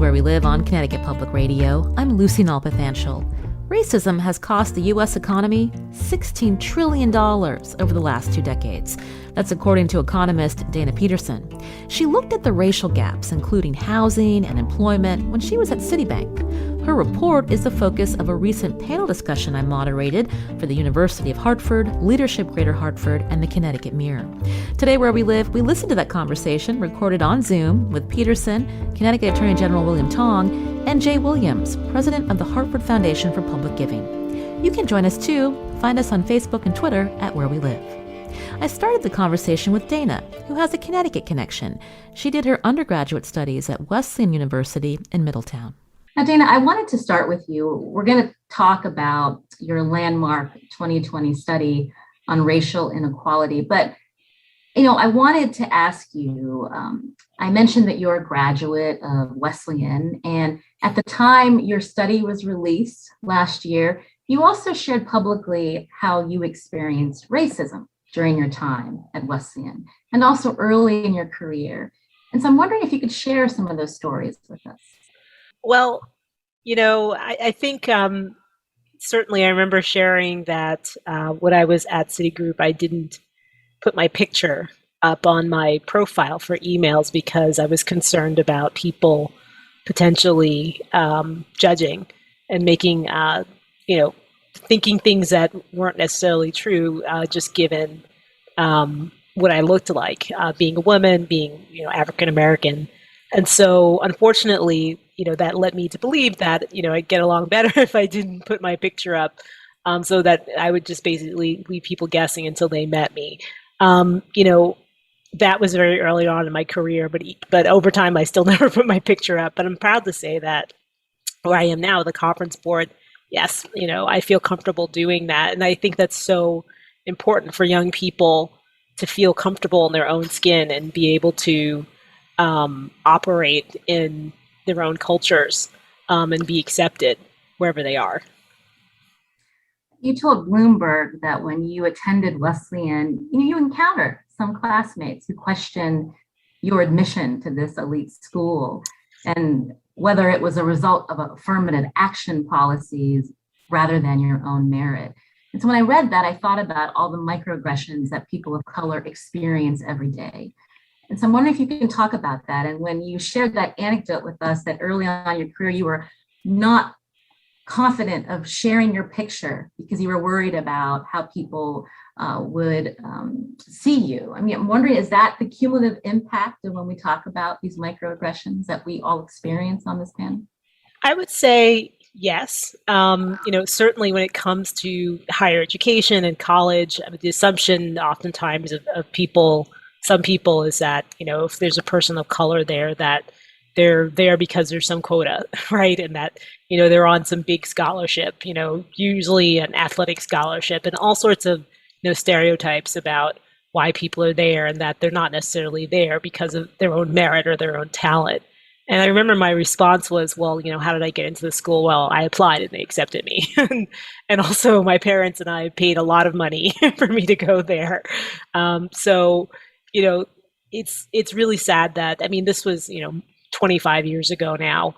Where We Live on Connecticut Public Radio. I'm Lucy Nalpathanchel. Racism has cost the U.S. economy $16 trillion over the last 2 decades. That's according to economist Dana Peterson. She looked at the racial gaps, including housing and employment, when she was at Citibank. Her report is the focus of a recent panel discussion I moderated for the University of Hartford, Leadership Greater Hartford, and the Connecticut Mirror. Today, Where We Live, we listened to that conversation recorded on Zoom with Peterson, Connecticut Attorney General William Tong, and Jay Williams, president of the Hartford Foundation for Public Giving. You can join us too. Find us on Facebook and Twitter at Where We Live. I started the conversation with Dana, who has a Connecticut connection. She did her undergraduate studies at Wesleyan University in Middletown. Now, Dana, I wanted to start with you. We're going to talk about your landmark 2020 study on racial inequality. But, I wanted to ask you, I mentioned that you're a graduate of Wesleyan, and at the time your study was released last year, you also shared publicly how you experienced racism during your time at Wesleyan and also early in your career. And so I'm wondering if you could share some of those stories with us. Well, I think certainly I remember sharing that when I was at Citigroup, I didn't put my picture up on my profile for emails because I was concerned about people potentially judging and making, thinking things that weren't necessarily true, just given what I looked like, being a woman, being, African American. And so, unfortunately, that led me to believe that, I'd get along better if I didn't put my picture up, so that I would just basically leave people guessing until they met me. That was very early on in my career, but over time, I still never put my picture up. But I'm proud to say that where I am now, the conference board, yes, I feel comfortable doing that. And I think that's so important for young people to feel comfortable in their own skin and be able to operate in their own cultures and be accepted wherever they are. You told Bloomberg that when you attended Wesleyan, you encountered some classmates who questioned your admission to this elite school and whether it was a result of affirmative action policies rather than your own merit. And so when I read that, I thought about all the microaggressions that people of color experience every day. And so I'm wondering if you can talk about that. And when you shared that anecdote with us that early on in your career, you were not confident of sharing your picture because you were worried about how people would see you. I mean, I'm wondering, is that the cumulative impact of when we talk about these microaggressions that we all experience on this panel? I would say yes. Certainly when it comes to higher education and college, the assumption oftentimes of people, some people, is that, if there's a person of color there, that they're there because there's some quota, right? And that, they're on some big scholarship, usually an athletic scholarship, and all sorts of, stereotypes about why people are there and that they're not necessarily there because of their own merit or their own talent. And I remember my response was, well, how did I get into the school? Well, I applied and they accepted me. And also my parents and I paid a lot of money for me to go there. So it's really sad that, this was, 25 years ago now,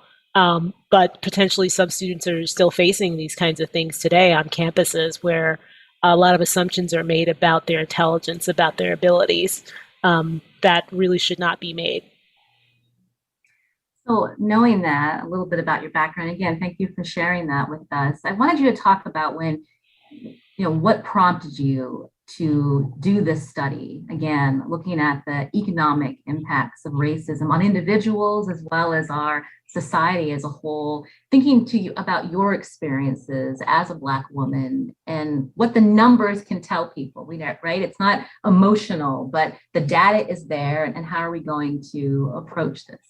but potentially some students are still facing these kinds of things today on campuses where a lot of assumptions are made about their intelligence, about their abilities, that really should not be made. So knowing that, a little bit about your background, again, thank you for sharing that with us. I wanted you to talk about what prompted you to do this study, again, looking at the economic impacts of racism on individuals as well as our society as a whole, thinking to you about your experiences as a Black woman and what the numbers can tell people, right? It's not emotional, but the data is there, and how are we going to approach this?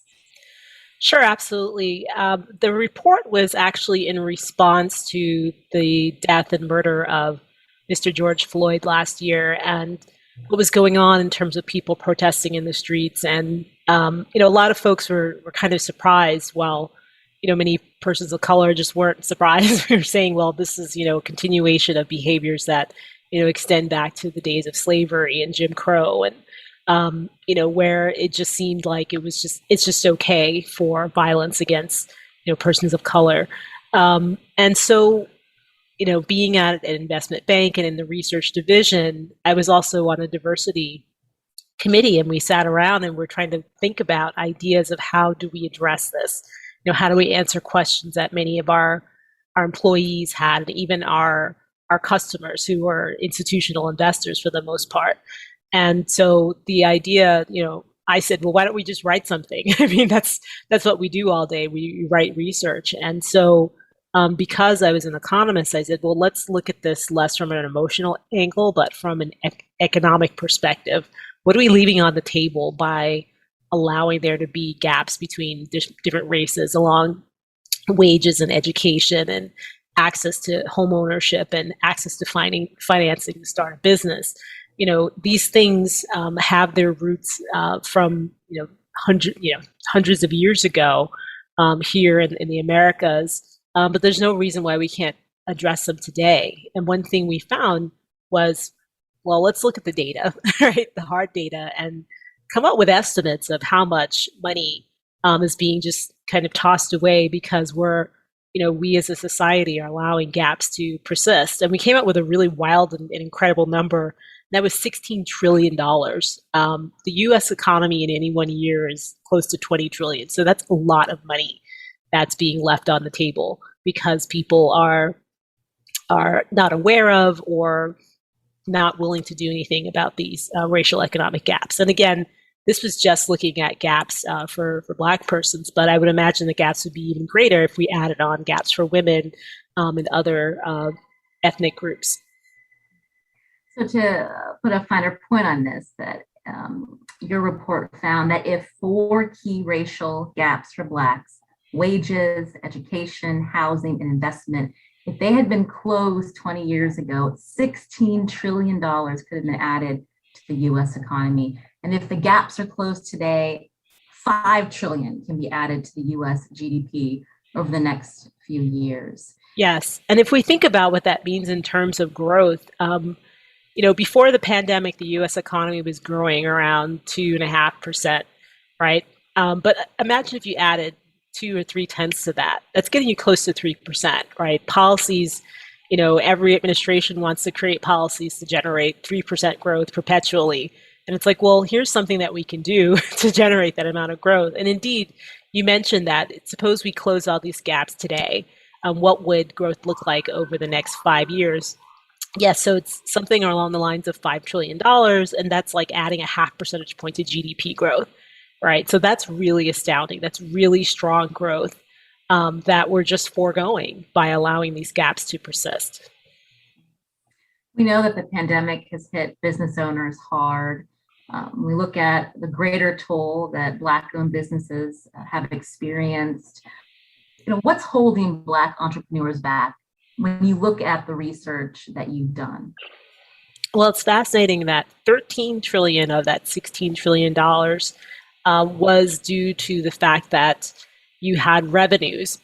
Sure, absolutely. The report was actually in response to the death and murder of Mr. George Floyd last year, and what was going on in terms of people protesting in the streets. And, a lot of folks were kind of surprised, while, many persons of color just weren't surprised. We were saying, well, this is, a continuation of behaviors that, extend back to the days of slavery and Jim Crow. And where it just seemed like it's just okay for violence against, persons of color. And so, being at an investment bank and in the research division, I was also on a diversity committee, and we sat around and we're trying to think about ideas of how do we address this? How do we answer questions that many of our employees had, and even our customers who were institutional investors for the most part. And so the idea, I said, well, why don't we just write something? I mean, that's what we do all day. We write research. And so because I was an economist, I said, well, let's look at this less from an emotional angle, but from an economic perspective. What are we leaving on the table by allowing there to be gaps between different races along wages and education and access to home ownership and access to financing to start a business? These things have their roots from hundreds of years ago here in the Americas, but there's no reason why we can't address them today. And one thing we found was, well, let's look at the data, right? The hard data, and come up with estimates of how much money is being just kind of tossed away because we as a society are allowing gaps to persist. And we came up with a really wild and incredible number. That was $16 trillion. The US economy in any one year is close to 20 trillion. So that's a lot of money that's being left on the table because people are not aware of or not willing to do anything about these racial economic gaps. And again, this was just looking at gaps for Black persons, but I would imagine the gaps would be even greater if we added on gaps for women and other ethnic groups. So to put a finer point on this, that your report found that if 4 key racial gaps for Blacks, wages, education, housing, and investment, if they had been closed 20 years ago, $16 trillion could have been added to the US economy. And if the gaps are closed today, $5 trillion can be added to the US GDP over the next few years. Yes. And if we think about what that means in terms of growth, before the pandemic, the US economy was growing around 2.5%, right? But imagine if you added 2 or 3 tenths to that. That's getting you close to 3%, right? Policies, every administration wants to create policies to generate 3% growth perpetually. And it's like, well, here's something that we can do to generate that amount of growth. And indeed, you mentioned that. Suppose we close all these gaps today. What would growth look like over the next 5 years? Yes, so it's something along the lines of $5 trillion, and that's like adding a 0.5 percentage point to GDP growth, right? So that's really astounding. That's really strong growth that we're just foregoing by allowing these gaps to persist. We know that the pandemic has hit business owners hard. We look at the greater toll that Black-owned businesses have experienced. What's holding Black entrepreneurs back when you look at the research that you've done? Well, it's fascinating that 13 trillion of that $16 trillion was due to the fact that you had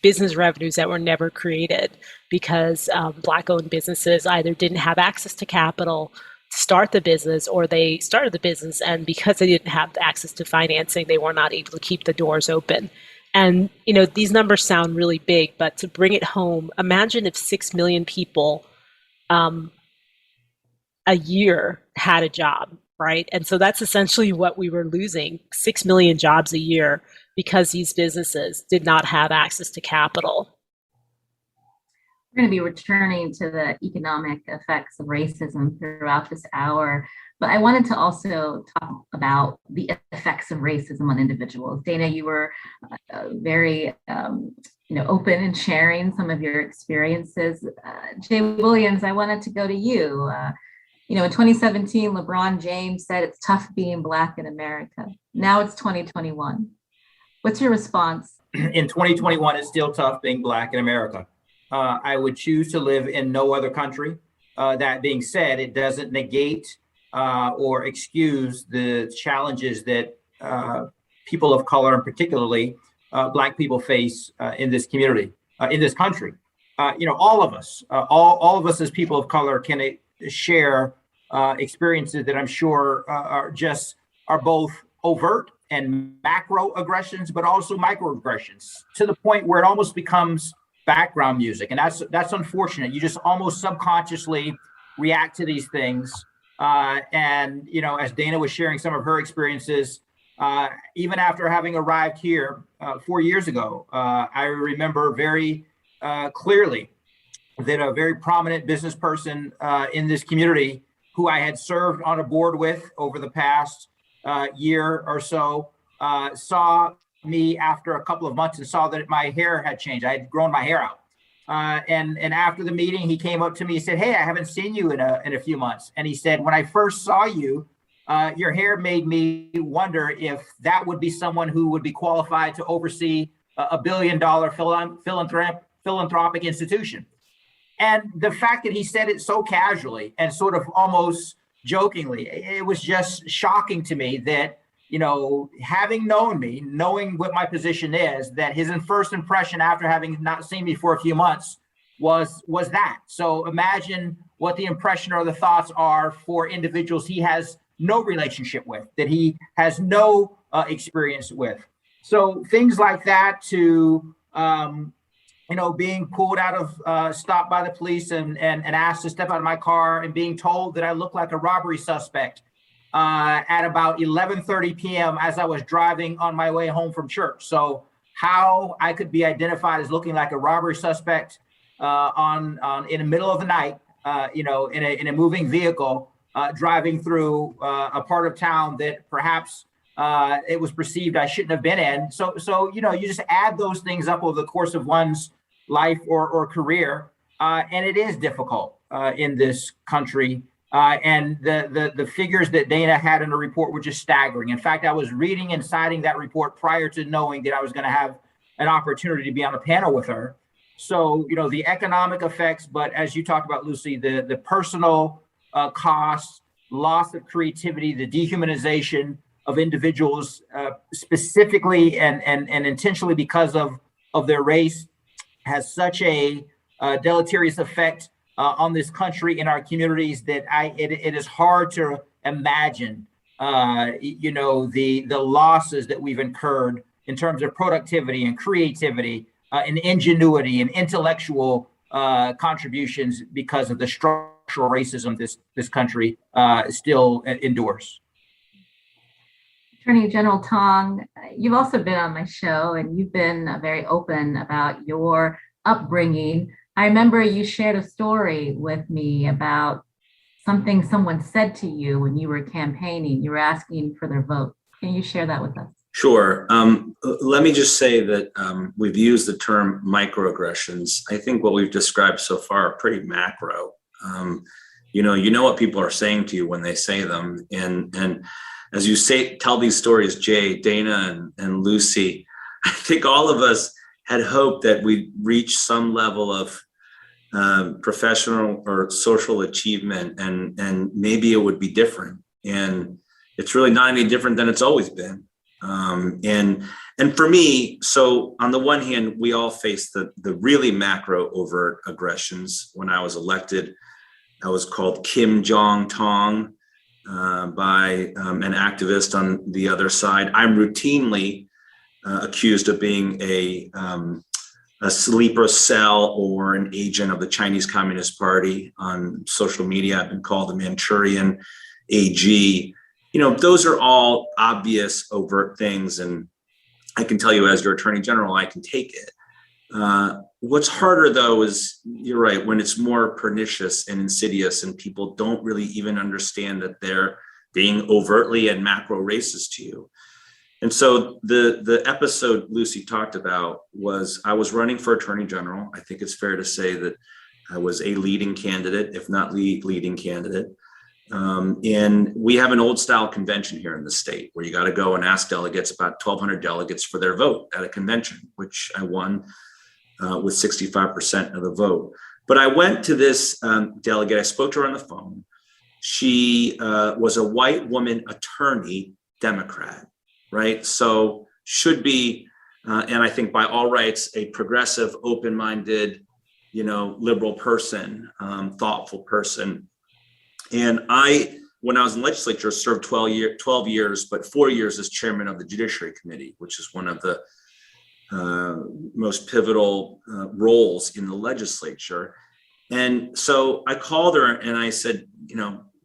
business revenues that were never created because Black-owned businesses either didn't have access to capital to start the business, or they started the business, and because they didn't have access to financing, they were not able to keep the doors open. And, these numbers sound really big, but to bring it home, imagine if 6 million people a year had a job, right? And so that's essentially what we were losing, 6 million jobs a year because these businesses did not have access to capital. We're going to be returning to the economic effects of racism throughout this hour, but I wanted to also talk about the effects of racism on individuals. Dana, you were very open in sharing some of your experiences. Jay Williams, I wanted to go to you. In 2017, LeBron James said it's tough being Black in America. Now it's 2021. What's your response? In 2021, it's still tough being Black in America. I would choose to live in no other country. That being said, it doesn't negate or excuse the challenges that people of color, and particularly Black people, face in this community, in this country. All of us, all of us as people of color can share experiences that I'm sure are just are both overt and macro aggressions, but also microaggressions, to the point where it almost becomes background music. And that's unfortunate. You just almost subconsciously react to these things. And, as Dana was sharing some of her experiences, even after having arrived here 4 years ago, I remember very clearly that a very prominent business person in this community who I had served on a board with over the past year or so saw me after a couple of months and saw that my hair had changed. I had grown my hair out. And after the meeting, he came up to me and said, "Hey, I haven't seen you in a few months." And he said, "When I first saw you, your hair made me wonder if that would be someone who would be qualified to oversee a $1 billion philanthropic institution." And the fact that he said it so casually and sort of almost jokingly, it was just shocking to me that, having known me, knowing what my position is, that his first impression after having not seen me for a few months was that. So imagine what the impression or the thoughts are for individuals he has no relationship with, that he has no experience with. So things like that, to being pulled out of, stopped by the police and asked to step out of my car, and being told that I look like a robbery suspect at about 11:30 p.m. as I was driving on my way home from church. So how I could be identified as looking like a robbery suspect in the middle of the night, in a moving vehicle, driving through a part of town that perhaps it was perceived I shouldn't have been in. So you just add those things up over the course of one's life or career, and it is difficult in this country. And the figures that Dana had in the report were just staggering. In fact, I was reading and citing that report prior to knowing that I was going to have an opportunity to be on a panel with her. So, the economic effects, but as you talked about, Lucy, the personal costs, loss of creativity, the dehumanization of individuals, specifically and intentionally because of their race, has such a deleterious effect on this country and our communities that it is hard to imagine, the losses that we've incurred in terms of productivity and creativity and ingenuity and intellectual contributions because of the structural racism this country still endures. Attorney General Tong, you've also been on my show, and you've been very open about your upbringing. I remember you shared a story with me about something someone said to you when you were campaigning. You were asking for their vote. Can you share that with us? Sure. Let me just say that we've used the term microaggressions. I think what we've described so far are pretty macro. You know what people are saying to you when they say them. And as you tell these stories, Jay, Dana, and Lucy, I think all of us had hoped that we'd reach some level of professional or social achievement, and maybe it would be different. And it's really not any different than it's always been. And for me, so on the one hand, we all face the really macro overt aggressions. When I was elected, I was called Kim Jong Tong by an activist on the other side. I'm routinely accused of being a sleeper cell or an agent of the Chinese Communist Party on social media. I've been called a Manchurian AG. Those are all obvious, overt things. And I can tell you, as your Attorney General, I can take it. What's harder, though, is, you're right, when it's more pernicious and insidious and people don't really even understand that they're being overtly and macro racist to you. And so the episode Lucy talked about was, I was running for Attorney General. I think it's fair to say that I was a leading candidate, if not leading candidate. And we have an old style convention here in the state where you got to go and ask delegates, about 1,200 delegates, for their vote at a convention, which I won with 65% of the vote. But I went to this delegate, I spoke to her on the phone. She was a white woman attorney, Democrat, right? So should be, and I think by all rights, a progressive, open-minded, liberal person, thoughtful person. And I when I was in the legislature, served 12 years, but 4 years as chairman of the Judiciary Committee, which is one of the most pivotal roles in the legislature. And so I called her and I said,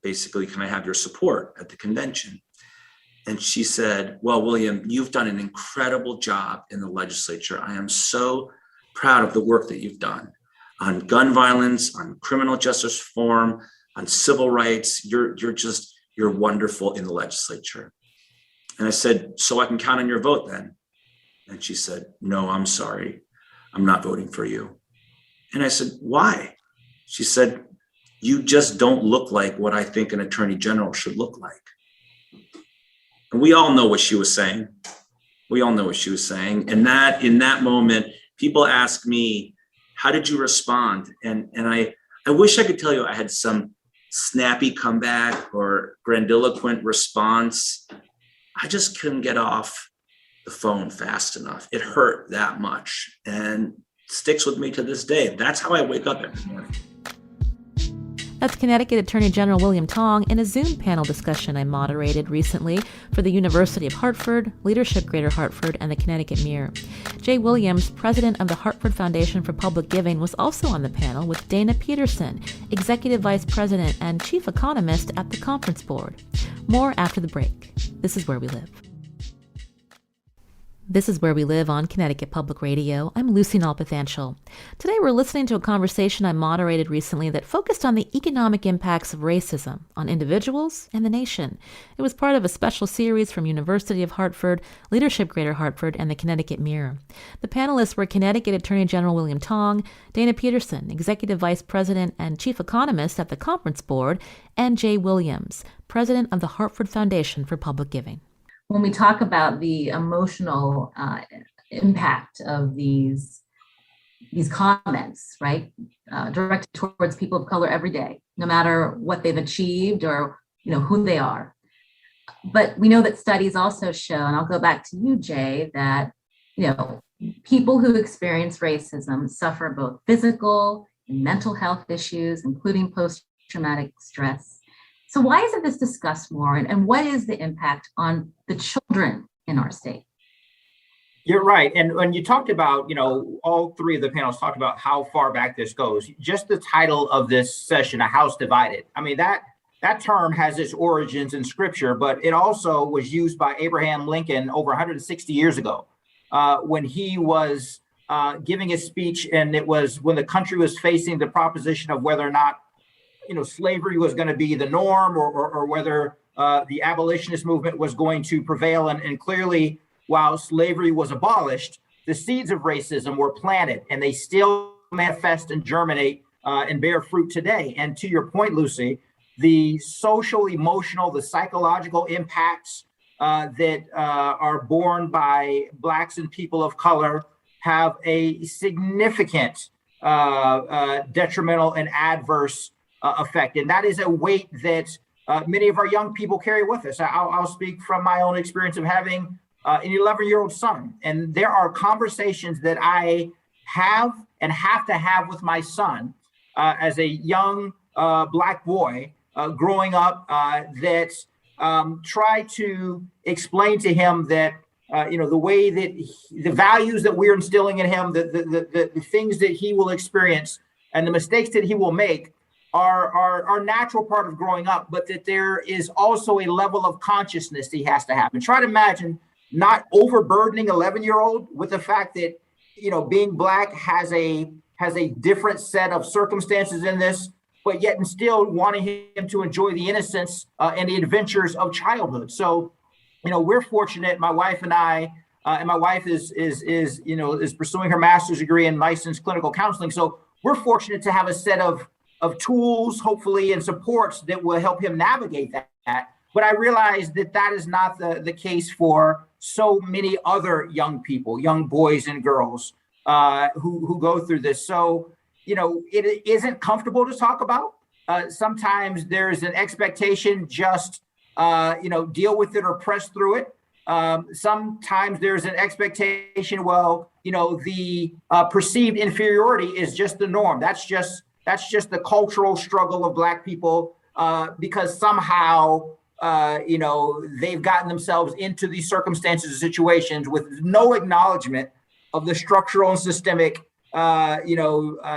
basically, can I have your support at the convention? And she said, well, William, you've done an incredible job in the legislature. I am so proud of the work that you've done on gun violence, on criminal justice reform, on civil rights. You're wonderful in the legislature. And I said, so I can count on your vote then? And she said, no, I'm sorry. I'm not voting for you. And I said, why? She said, you just don't look like what I think an attorney general should look like. And we all know what she was saying. And that in that moment, people ask me, how did you respond? And I wish I could tell you I had some snappy comeback or grandiloquent response. I just couldn't get off the phone fast enough. It hurt that much and sticks with me to this day. That's how I wake up every morning. That's Connecticut Attorney General William Tong in a Zoom panel discussion I moderated recently for the University of Hartford, Leadership Greater Hartford, and the Connecticut Mirror. Jay Williams, president of the Hartford Foundation for Public Giving, was also on the panel with Dana Peterson, executive vice president and chief economist at the Conference Board. More after the break. This is Where We Live. This is Where We Live on Connecticut Public Radio. I'm Lucy Nalpathanchel. Today we're listening to a conversation I moderated recently that focused on the economic impacts of racism on individuals and the nation. It was part of a special series from University of Hartford, Leadership Greater Hartford, and the Connecticut Mirror. The panelists were Connecticut Attorney General William Tong, Dana Peterson, Executive Vice President and Chief Economist at the Conference Board, and Jay Williams, President of the Hartford Foundation for Public Giving. When we talk about the emotional impact of these comments, right, directed towards people of color every day, no matter what they've achieved or who they are. But we know that studies also show, and I'll go back to you, Jay, that people who experience racism suffer both physical and mental health issues, including post-traumatic stress. So why isn't this discussed more? And what is the impact on the children in our state? You're right. And when you talked about, all three of the panels talked about how far back this goes. Just the title of this session, A House Divided. I mean, that term has its origins in scripture, but it also was used by Abraham Lincoln over 160 years ago when he was giving his speech. And it was when the country was facing the proposition of whether or not slavery was going to be the norm or whether the abolitionist movement was going to prevail. And clearly, while slavery was abolished, the seeds of racism were planted and they still manifest and germinate and bear fruit today. And to your point, Lucy, the social, emotional, the psychological impacts that are borne by Blacks and people of color have a significant detrimental and adverse effect. And that is a weight that many of our young people carry with us. I'll speak from my own experience of having an 11-year-old son. And there are conversations that I have and have to have with my son as a young Black boy growing up that try to explain to him that the way that the values that we're instilling in him, the things that he will experience and the mistakes that he will make are natural part of growing up, but that there is also a level of consciousness that he has to have. And try to imagine not overburdening 11-year-old with the fact that, being Black has a different set of circumstances in this, but yet and still wanting him to enjoy the innocence and the adventures of childhood. So, we're fortunate, my wife and I, and my wife is pursuing her master's degree in licensed clinical counseling. So we're fortunate to have a set of tools, hopefully, and supports that will help him navigate that. But I realize that is not the case for so many other young people, young boys and girls who go through this. So, it isn't comfortable to talk about. Sometimes there's an expectation, just, deal with it or press through it. Sometimes there's an expectation, the perceived inferiority is just the norm. That's just the cultural struggle of Black people because somehow, they've gotten themselves into these circumstances and situations with no acknowledgement of the structural and systemic,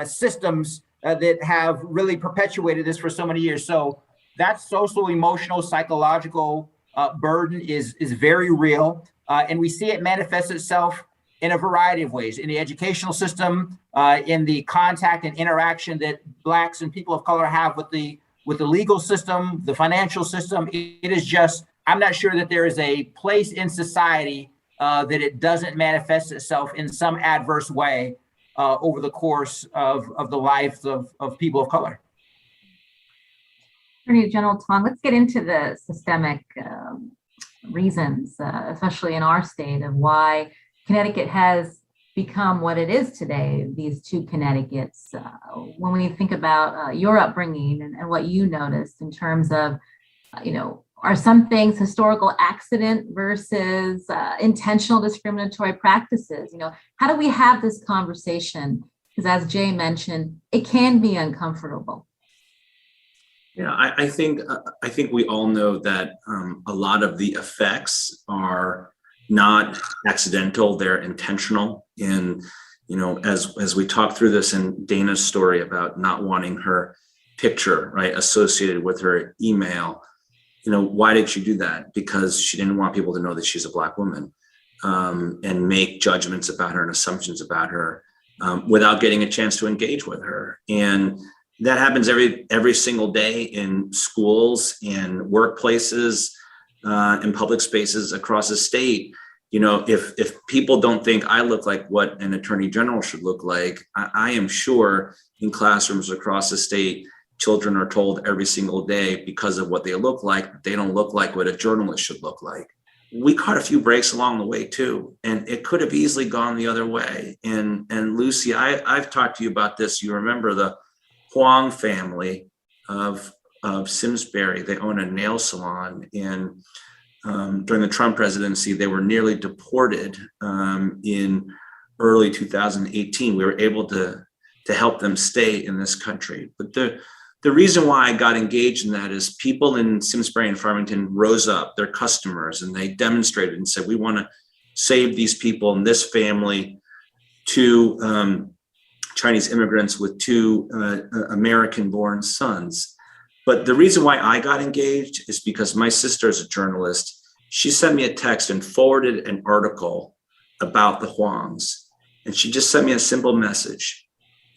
systems that have really perpetuated this for so many years. So that social, emotional, psychological burden is very real. And we see it manifest itself in a variety of ways, in the educational system, in the contact and interaction that Blacks and people of color have with the legal system, the financial system. It is just, I'm not sure that there is a place in society that it doesn't manifest itself in some adverse way over the course of the lives of people of color. Attorney General Tong, let's get into the systemic reasons, especially in our state, of why Connecticut has become what it is today, these two Connecticut's. When we think about your upbringing and what you noticed in terms of, are some things historical accident versus intentional discriminatory practices? How do we have this conversation? Because as Jay mentioned, it can be uncomfortable. Yeah, I think we all know that a lot of the effects are not accidental; they're intentional. And as we talk through this in Dana's story about not wanting her picture associated with her email, why did she do that? Because she didn't want people to know that she's a Black woman, and make judgments about her and assumptions about her without getting a chance to engage with her. And that happens every single day in schools, in workplaces, in public spaces across the state. If people don't think I look like what an attorney general should look like, I am sure in classrooms across the state, children are told every single day, because of what they look like, they don't look like what a journalist should look like. We caught a few breaks along the way too, and it could have easily gone the other way. And Lucy, I've talked to you about this. You remember the Tong family of Simsbury. They own a nail salon, and during the Trump presidency, they were nearly deported in early 2018. We were able to help them stay in this country. But the reason why I got engaged in that is people in Simsbury and Farmington rose up, their customers, and they demonstrated and said, we want to save these people and this family, two Chinese immigrants with two American-born sons. But the reason why I got engaged is because my sister is a journalist. She sent me a text and forwarded an article about the Huangs. And she just sent me a simple message: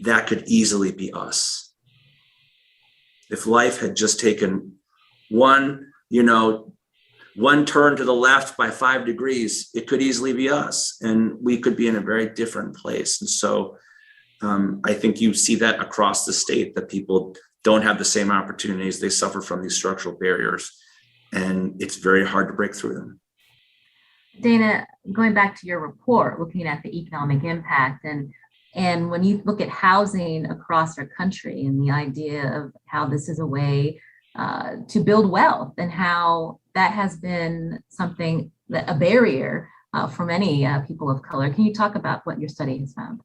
that could easily be us. If life had just taken one turn to the left by 5 degrees, it could easily be us. And we could be in a very different place. And so I think you see that across the state, that people don't have the same opportunities. They suffer from these structural barriers, and it's very hard to break through them. Dana, going back to your report, looking at the economic impact, and when you look at housing across our country and the idea of how this is a way to build wealth, and how that has been something, a barrier for many people of color. Can you talk about what your study has found?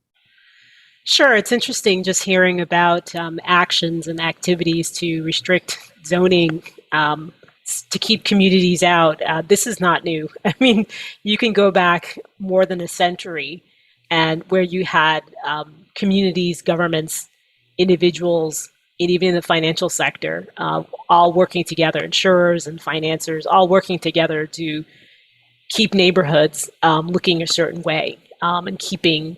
Sure. It's interesting just hearing about actions and activities to restrict zoning to keep communities out. This is not new. I mean, you can go back more than a century, and where you had communities, governments, individuals, and even in the financial sector, all working together, insurers and financiers, all working together to keep neighborhoods looking a certain way, and keeping,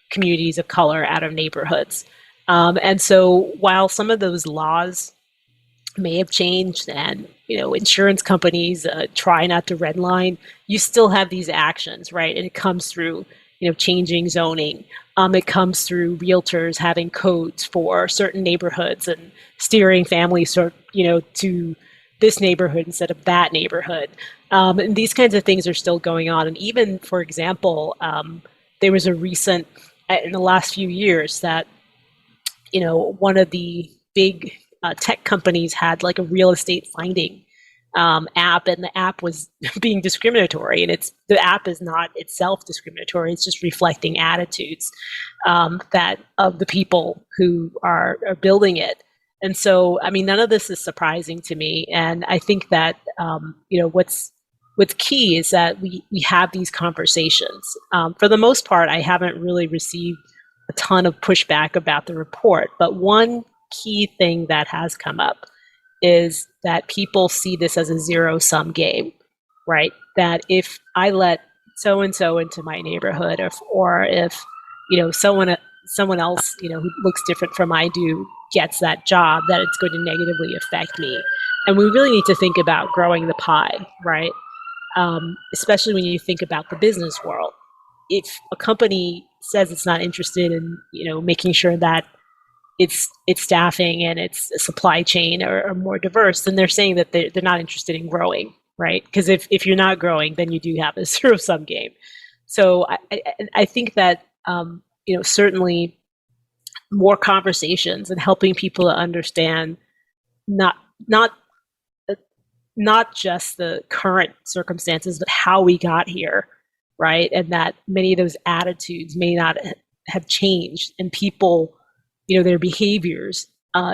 communities of color out of neighborhoods. And so while some of those laws may have changed, and insurance companies try not to redline, you still have these actions, right? And it comes through changing zoning. It comes through realtors having codes for certain neighborhoods and steering families to this neighborhood instead of that neighborhood. And these kinds of things are still going on. And even, for example, there was a recent, in the last few years, that one of the big tech companies had like a real estate finding app, and the app was being discriminatory, and the app is not itself discriminatory. It's just reflecting attitudes that of the people who are building it. And so, I mean, none of this is surprising to me. And I think that, what's key is that we have these conversations. For the most part, I haven't really received a ton of pushback about the report. But one key thing that has come up is that people see this as a zero-sum game, right? That if I let so-and-so into my neighborhood, or if someone else, who looks different from I do, gets that job, that it's going to negatively affect me. And we really need to think about growing the pie, right? Especially when you think about the business world. If a company says it's not interested in, making sure that its staffing and its supply chain are more diverse, then they're saying that they're not interested in growing, right? Because if you're not growing, then you do have a zero-sum game. So I think that certainly more conversations and helping people to understand not just the current circumstances, but how we got here, right? And that many of those attitudes may not have changed, and people, their behaviors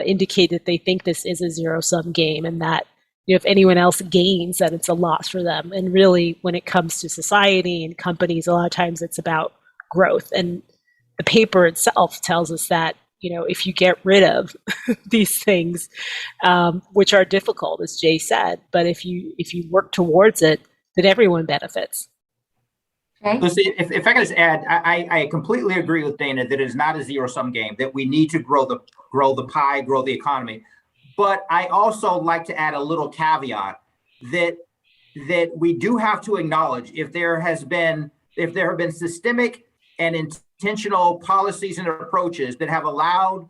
indicate that they think this is a zero-sum game, and that if anyone else gains, that it's a loss for them. And really, when it comes to society and companies, a lot of times it's about growth. And the paper itself tells us that, if you get rid of these things, which are difficult, as Jay said, but if you work towards it, then everyone benefits. Okay. Lucy, if I can just add, I completely agree with Dana that it is not a zero-sum game, that we need to grow the pie, grow the economy. But I also like to add a little caveat that we do have to acknowledge if there have been systemic and intentional policies and approaches that have allowed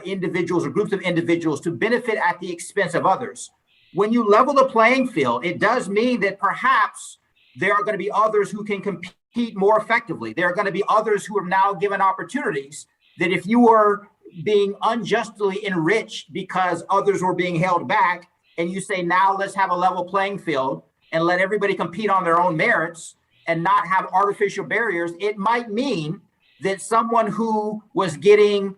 individuals or groups of individuals to benefit at the expense of others. When you level the playing field, it does mean that perhaps there are going to be others who can compete more effectively. There are going to be others who are now given opportunities that if you were being unjustly enriched because others were being held back, and you say, now let's have a level playing field and let everybody compete on their own merits and not have artificial barriers, it might mean that someone who was getting,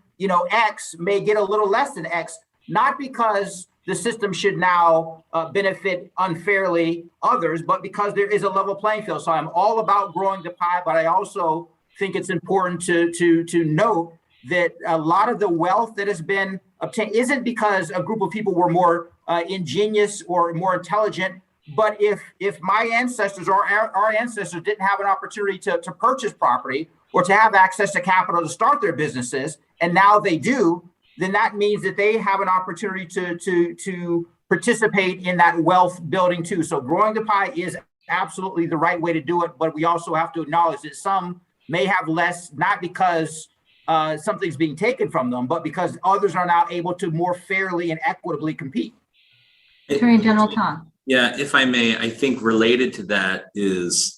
X may get a little less than X, not because the system should now benefit unfairly others, but because there is a level playing field. So I'm all about growing the pie, but I also think it's important to note that a lot of the wealth that has been obtained isn't because a group of people were more ingenious or more intelligent, but if my ancestors or our ancestors didn't have an opportunity to purchase property or to have access to capital to start their businesses, and now they do, then that means that they have an opportunity to participate in that wealth building too. So growing the pie is absolutely the right way to do it, but we also have to acknowledge that some may have less, not because something's being taken from them, but because others are now able to more fairly and equitably compete. Attorney General Tong. Yeah, if I may, I think related to that is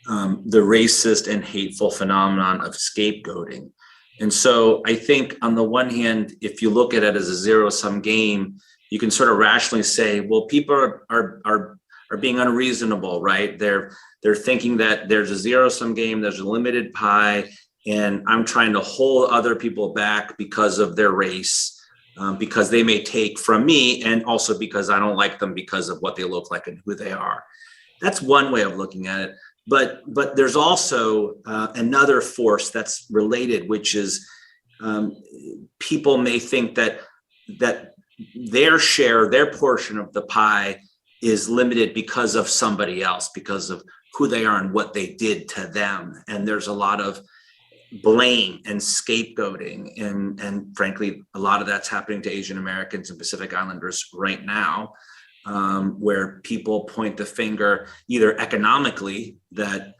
the racist and hateful phenomenon of scapegoating. And so I think on the one hand, if you look at it as a zero-sum game, you can sort of rationally say, well, people are being unreasonable, right? They're thinking that there's a zero-sum game, there's a limited pie, and I'm trying to hold other people back because of their race, because they may take from me, and also because I don't like them because of what they look like and who they are. That's one way of looking at it. But there's also another force that's related, which is people may think that their share, their portion of the pie is limited because of somebody else, because of who they are and what they did to them. And there's a lot of blame and scapegoating. And frankly, a lot of that's happening to Asian Americans and Pacific Islanders right now, where people point the finger either economically that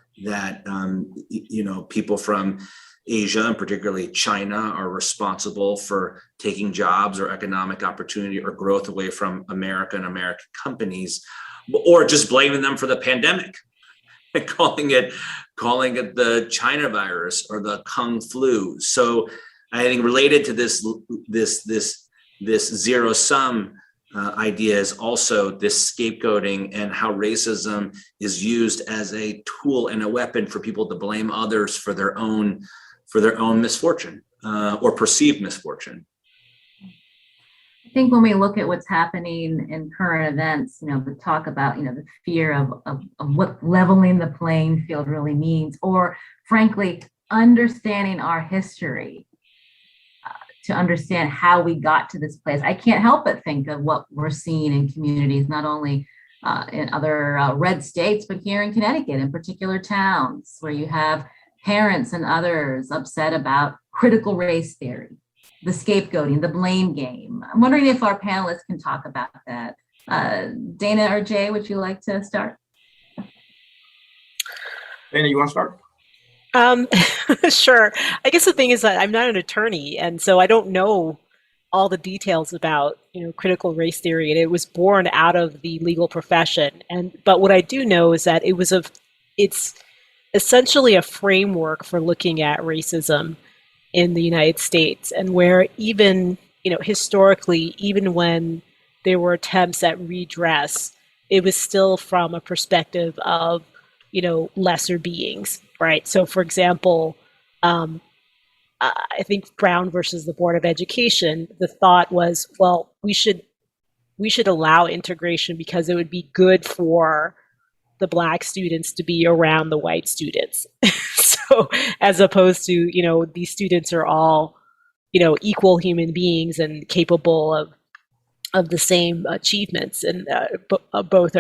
people from Asia and particularly China are responsible for taking jobs or economic opportunity or growth away from America and American companies, or just blaming them for the pandemic and calling it the China virus or the Kung flu. So I think related to this zero sum idea is also this scapegoating and how racism is used as a tool and a weapon for people to blame others for their own misfortune or perceived misfortune. I think when we look at what's happening in current events, the talk about, the fear of what leveling the playing field really means, or frankly, understanding our history to understand how we got to this place. I can't help but think of what we're seeing in communities, not only in other red states, but here in Connecticut, in particular towns, where you have parents and others upset about critical race theory, the scapegoating, the blame game. I'm wondering if our panelists can talk about that. Dana or Jay, would you like to start? Dana, you want to start? Sure. I guess the thing is that I'm not an attorney, and so I don't know all the details about, critical race theory, and it was born out of the legal profession. But what I do know is that it's essentially a framework for looking at racism in the United States, and where even, historically, even when there were attempts at redress, it was still from a perspective of, lesser beings, right? So, for example, I think Brown versus the Board of Education, the thought was, well, we should allow integration because it would be good for the Black students to be around the white students. So, as opposed to, these students are all, equal human beings and capable of the same achievements, and both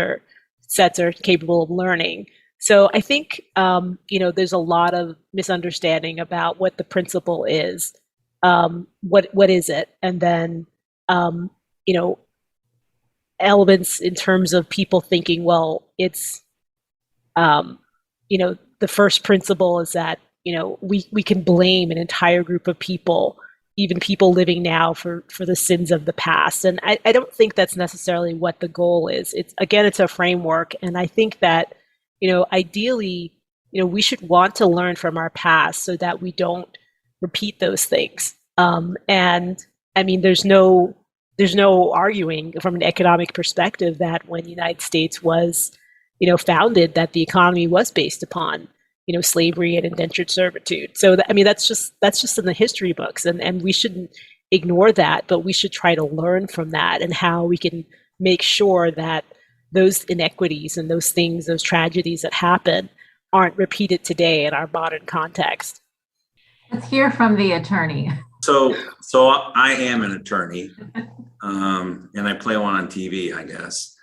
sets are capable of learning. So I think, there's a lot of misunderstanding about what the principle is. What is it? And then, elements in terms of people thinking, well, it's, the first principle is that, we can blame an entire group of people, even people living now, for the sins of the past. And I don't think that's necessarily what the goal is. It's a framework. And I think that, ideally, we should want to learn from our past so that we don't repeat those things. And I mean, there's no arguing from an economic perspective that when the United States was, founded, that the economy was based upon, slavery and indentured servitude. So that's just in the history books, and we shouldn't ignore that, but we should try to learn from that and how we can make sure that those inequities and those things, those tragedies that happen, aren't repeated today in our modern context. Let's hear from the attorney. So I am an attorney, and I play one on TV, I guess.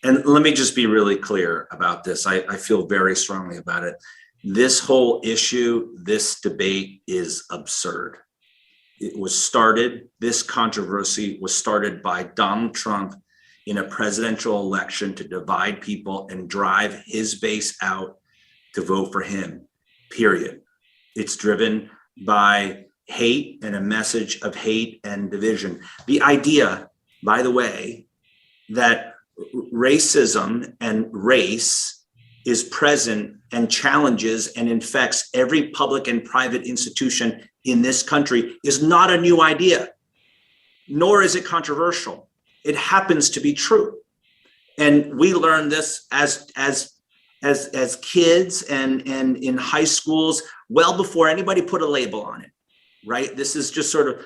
And let me just be really clear about this. I feel very strongly about it. This whole issue, this debate is absurd. This controversy was started by Donald Trump in a presidential election to divide people and drive his base out to vote for him, period. It's driven by hate and a message of hate and division. The idea, by the way, that racism and race is present and challenges and infects every public and private institution in this country is not a new idea, nor is it controversial. It happens to be true. And we learned this as kids and in high schools well before anybody put a label on it, right? This is just sort of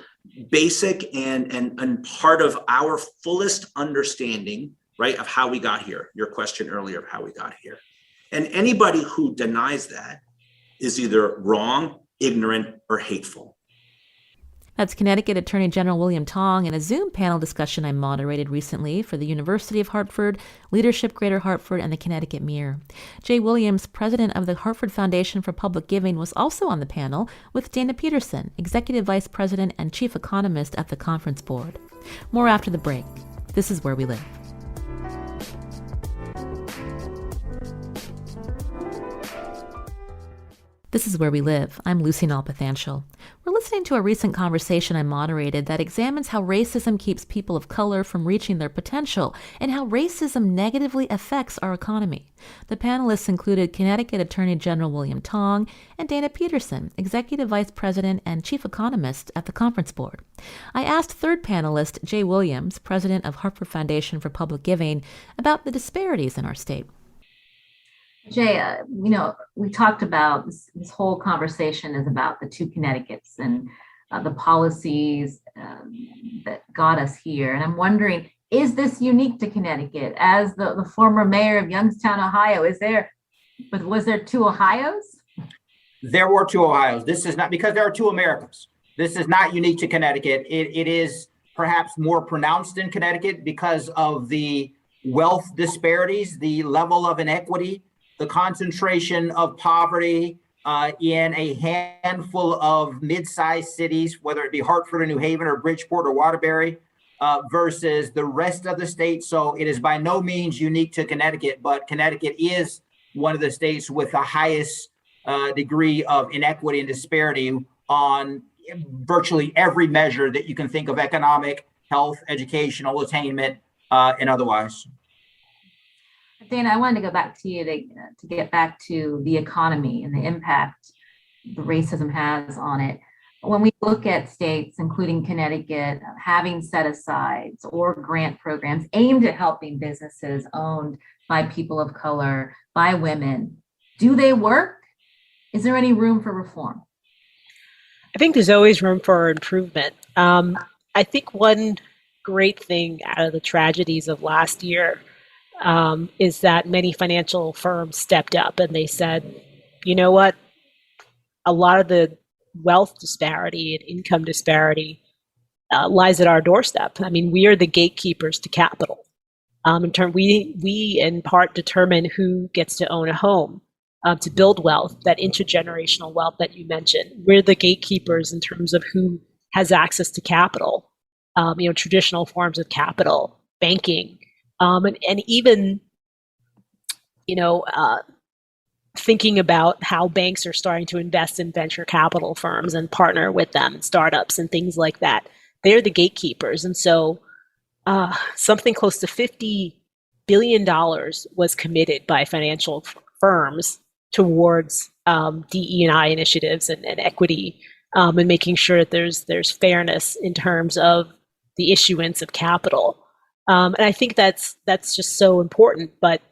basic and part of our fullest understanding, right, of how we got here. Your question earlier of how we got here. And anybody who denies that is either wrong, ignorant, or hateful. That's Connecticut Attorney General William Tong in a Zoom panel discussion I moderated recently for the University of Hartford, Leadership Greater Hartford, and the Connecticut Mirror. Jay Williams, president of the Hartford Foundation for Public Giving, was also on the panel with Dana Peterson, executive vice president and chief economist at the conference board. More after the break. This is Where We Live. This is Where We Live. I'm Lucy Nalpathanchel. We're listening to a recent conversation I moderated that examines how racism keeps people of color from reaching their potential and how racism negatively affects our economy. The panelists included Connecticut Attorney General William Tong and Dana Peterson, Executive Vice President and Chief Economist at the Conference Board. I asked third panelist Jay Williams, President of Hartford Foundation for Public Giving, about the disparities in our state. Jay, we talked about this whole conversation is about the two Connecticut's and the policies that got us here. And I'm wondering, is this unique to Connecticut? As the former mayor of Youngstown, Ohio, was there two Ohios? There were two Ohios. This is not, because there are two Americas. This is not unique to Connecticut. It is perhaps more pronounced in Connecticut because of the wealth disparities, the level of inequity, the concentration of poverty in a handful of mid-sized cities, whether it be Hartford or New Haven or Bridgeport or Waterbury, versus the rest of the state. So it is by no means unique to Connecticut, but Connecticut is one of the states with the highest degree of inequity and disparity on virtually every measure that you can think of: economic, health, educational, attainment, and otherwise. Dana, I wanted to go back to you to get back to the economy and the impact the racism has on it. When we look at states, including Connecticut, having set-asides or grant programs aimed at helping businesses owned by people of color, by women, do they work? Is there any room for reform? I think there's always room for improvement. I think one great thing out of the tragedies of last year is that many financial firms stepped up and they said, you know what, a lot of the wealth disparity and income disparity lies at our doorstep. I mean, we are the gatekeepers to capital. We in part determine who gets to own a home, to build wealth, that intergenerational wealth that you mentioned. We're the gatekeepers in terms of who has access to capital, traditional forms of capital, banking, and even, thinking about how banks are starting to invest in venture capital firms and partner with them and startups and things like that. They're the gatekeepers. And so something close to $50 billion was committed by financial firms towards DE&I initiatives and equity, and making sure that there's fairness in terms of the issuance of capital. And I think that's just so important. But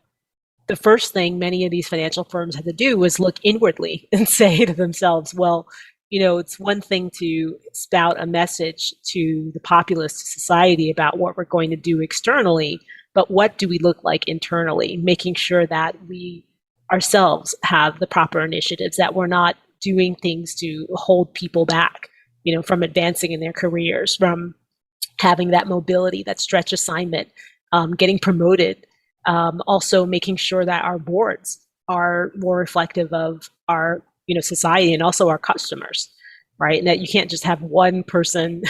the first thing many of these financial firms had to do was look inwardly and say to themselves, well, it's one thing to spout a message to the populace, to society, about what we're going to do externally, but what do we look like internally, making sure that we ourselves have the proper initiatives, that we're not doing things to hold people back, from advancing in their careers, from having that mobility, that stretch assignment, getting promoted. Also making sure that our boards are more reflective of our, society and also our customers, right? And that you can't just have one person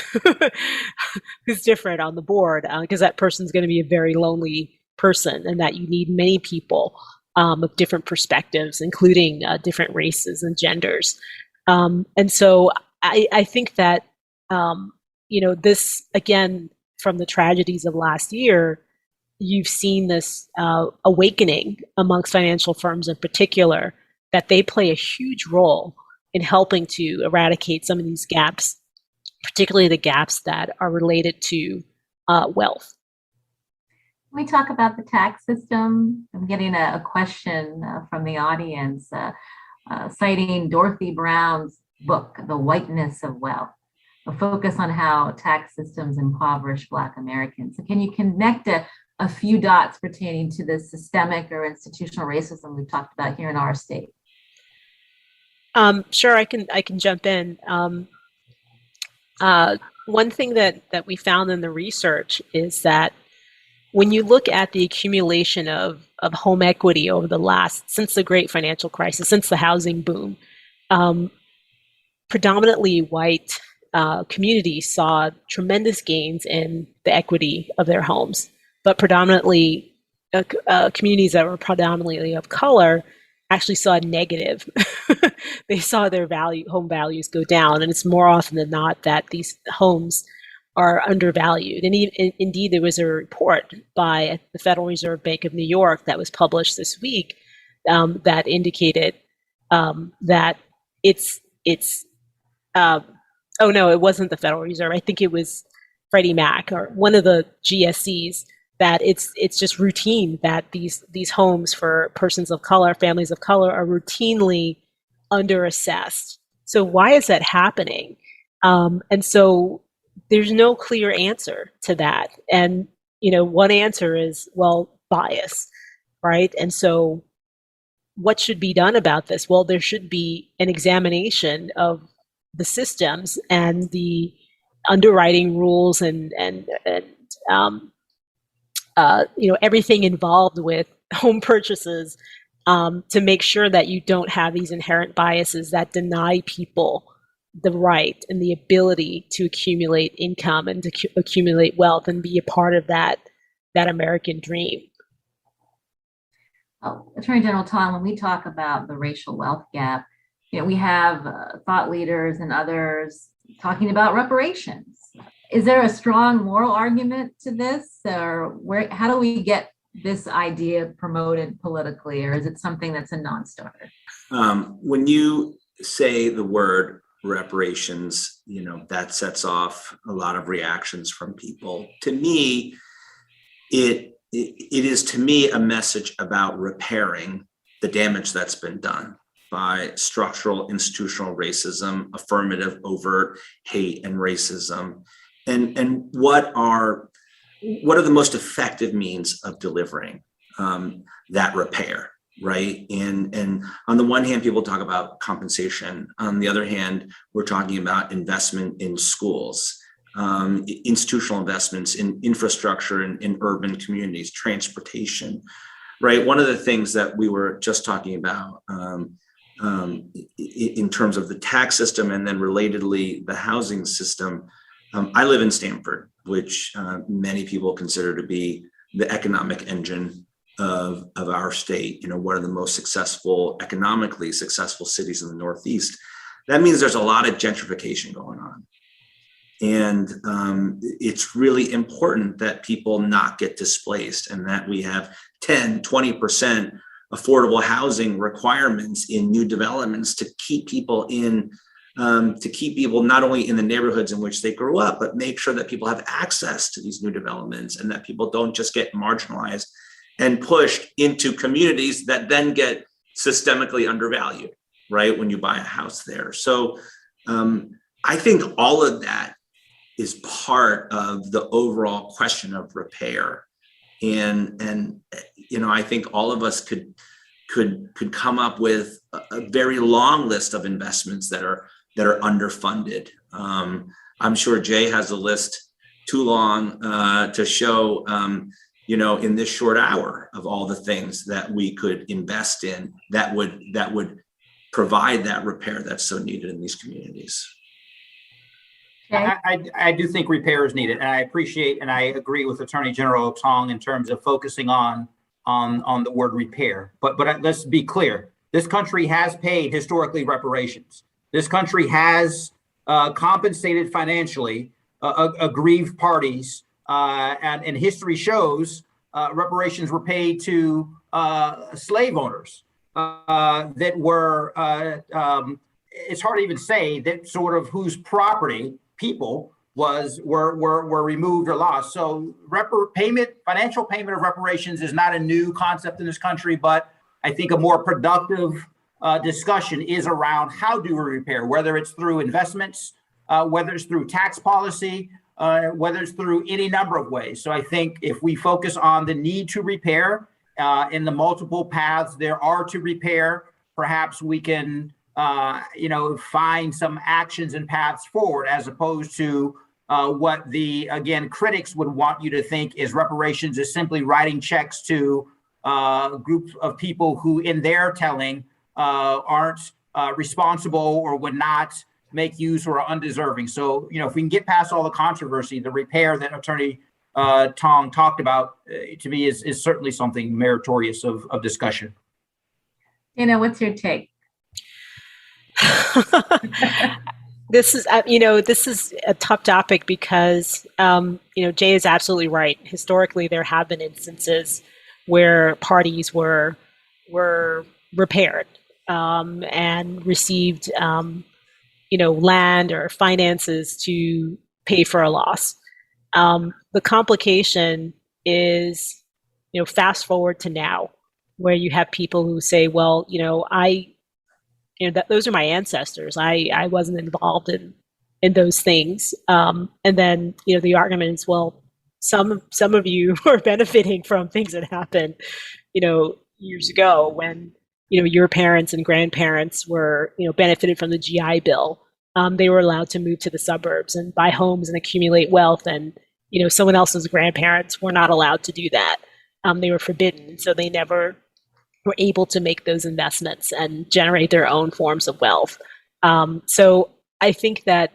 who's different on the board, because that person's going to be a very lonely person, and that you need many people of different perspectives, including different races and genders. And so I think that, this, again, from the tragedies of last year, you've seen this awakening amongst financial firms in particular, that they play a huge role in helping to eradicate some of these gaps, particularly the gaps that are related to wealth. Can we talk about the tax system? I'm getting a question from the audience citing Dorothy Brown's book, The Whiteness of Wealth, a focus on how tax systems impoverish Black Americans. So can you connect a few dots pertaining to the systemic or institutional racism we've talked about here in our state? Sure, I can jump in. One thing that we found in the research is that when you look at the accumulation of home equity since the great financial crisis, since the housing boom, predominantly white communities saw tremendous gains in the equity of their homes. But predominantly communities that were predominantly of color actually saw negative. They saw their home values go down, and it's more often than not that these homes are undervalued. And indeed, there was a report by the Federal Reserve Bank of New York that was published this week that indicated that oh no, it wasn't the Federal Reserve. I think it was Freddie Mac or one of the GSEs, that it's just routine that these homes for persons of color, families of color, are routinely underassessed. So why is that happening? And so there's no clear answer to that. And, one answer is, well, bias, right? And so what should be done about this? Well, there should be an examination of the systems and the underwriting rules and everything involved with home purchases, to make sure that you don't have these inherent biases that deny people the right and the ability to accumulate income and to accumulate wealth and be a part of that American dream. Oh, Attorney General Tong, when we talk about the racial wealth gap, we have thought leaders and others talking about reparations. Is there a strong moral argument to this, or how do we get this idea promoted politically, or is it something that's a non-starter? When you say the word reparations, that sets off a lot of reactions from people. To me, it is to me a message about repairing the damage that's been done by structural institutional racism, affirmative overt hate and racism, and what are the most effective means of delivering that repair, right? And on the one hand, people talk about compensation. On the other hand, we're talking about investment in schools, institutional investments in infrastructure in urban communities, transportation, right? One of the things that we were just talking about in terms of the tax system and then relatedly the housing system, I live in Stamford, which many people consider to be the economic engine of our state, one of the most economically successful cities in the Northeast. That means there's a lot of gentrification going on. And it's really important that people not get displaced and that we have 10, 20% affordable housing requirements in new developments to keep people not only in the neighborhoods in which they grew up, but make sure that people have access to these new developments and that people don't just get marginalized and pushed into communities that then get systemically undervalued, right, when you buy a house there. So I think all of that is part of the overall question of repair. And I think all of us could come up with a very long list of investments that are underfunded. I'm sure Jay has a list too long to show, in this short hour of all the things that we could invest in that would provide that repair that's so needed in these communities. I do think repair is needed, and I appreciate and I agree with Attorney General Tong in terms of focusing on the word repair. But let's be clear: this country has paid historically reparations. This country has compensated financially aggrieved parties, and history shows reparations were paid to slave owners that were. It's hard to even say that sort of whose property people were removed or lost. So financial payment of reparations is not a new concept in this country, but I think a more productive discussion is around how do we repair, whether it's through investments, whether it's through tax policy, whether it's through any number of ways. So I think if we focus on the need to repair in the multiple paths there are to repair, perhaps we can find some actions and paths forward, as opposed to what critics would want you to think is reparations is simply writing checks to groups of people who, in their telling, aren't responsible or would not make use or are undeserving. So, if we can get past all the controversy, the repair that Attorney Tong talked about, to me, is certainly something meritorious of discussion. Dana, what's your take? This is a tough topic because, Jay is absolutely right. Historically, there have been instances where parties were repaired and received, land or finances to pay for a loss. The complication is, fast forward to now, where you have people who say, well, those are my ancestors. I wasn't involved in in those things. And then, the argument is, well, some of you are benefiting from things that happened, years ago when, your parents and grandparents were, benefited from the GI Bill. They were allowed to move to the suburbs and buy homes and accumulate wealth. And, someone else's grandparents were not allowed to do that. They were forbidden. So they never were able to make those investments and generate their own forms of wealth. So I think that,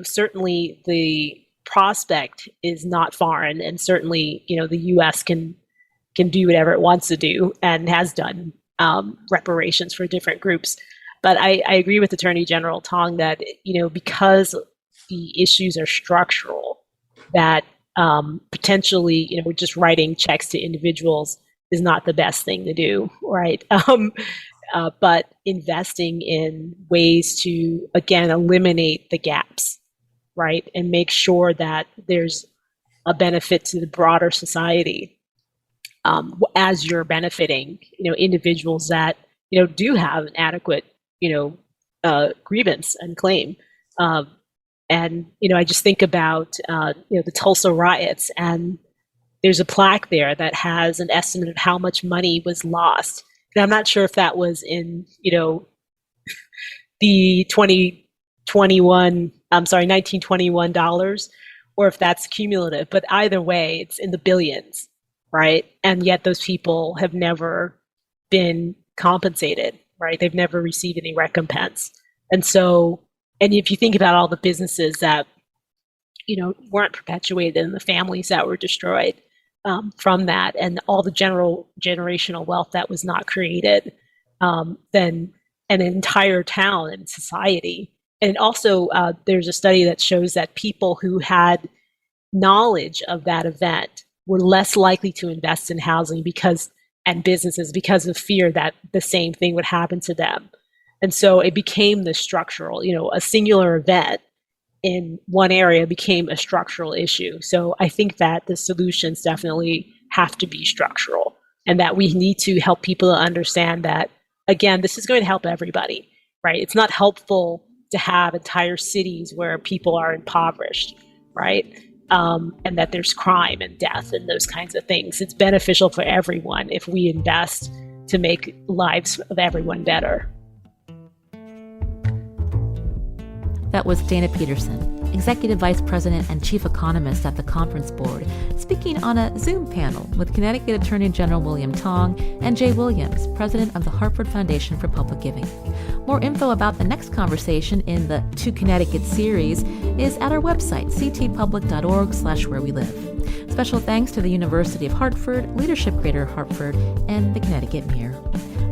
certainly the prospect is not foreign, and certainly, the U.S. can do whatever it wants to do and has done reparations for different groups. But I agree with Attorney General Tong that, because the issues are structural, that potentially, just writing checks to individuals is not the best thing to do, right? But investing in ways to, again, eliminate the gaps, right? And make sure that there's a benefit to the broader society as you're benefiting, individuals that, do have an adequate, grievance and claim. And, I just think about, the Tulsa riots, and there's a plaque there that has an estimate of how much money was lost. And I'm not sure if that was in, the 1921 dollars, or if that's cumulative, but either way, it's in the billions, right? And yet those people have never been compensated, right? They've never received any recompense. And so, and if you think about all the businesses that, weren't perpetuated and the families that were destroyed from that, and all the generational wealth that was not created, then an entire town and society. And also, there's a study that shows that people who had knowledge of that event were less likely to invest in housing and businesses because of fear that the same thing would happen to them. And so it became the structural, a singular event in one area became a structural issue. So I think that the solutions definitely have to be structural, and that we need to help people to understand that, again, this is going to help everybody, right? It's not helpful to have entire cities where people are impoverished, right? And that there's crime and death and those kinds of things. It's beneficial for everyone if we invest to make lives of everyone better. That was Dana Peterson, Executive Vice President and Chief Economist at the Conference Board, speaking on a Zoom panel with Connecticut Attorney General William Tong and Jay Williams, President of the Hartford Foundation for Public Giving. More info about the next conversation in the To Connecticut series is at our website, ctpublic.org/wherewelive. Special thanks to the University of Hartford, Leadership Greater Hartford, and the Connecticut Mirror.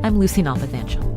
I'm Lucy Nalpathanchel.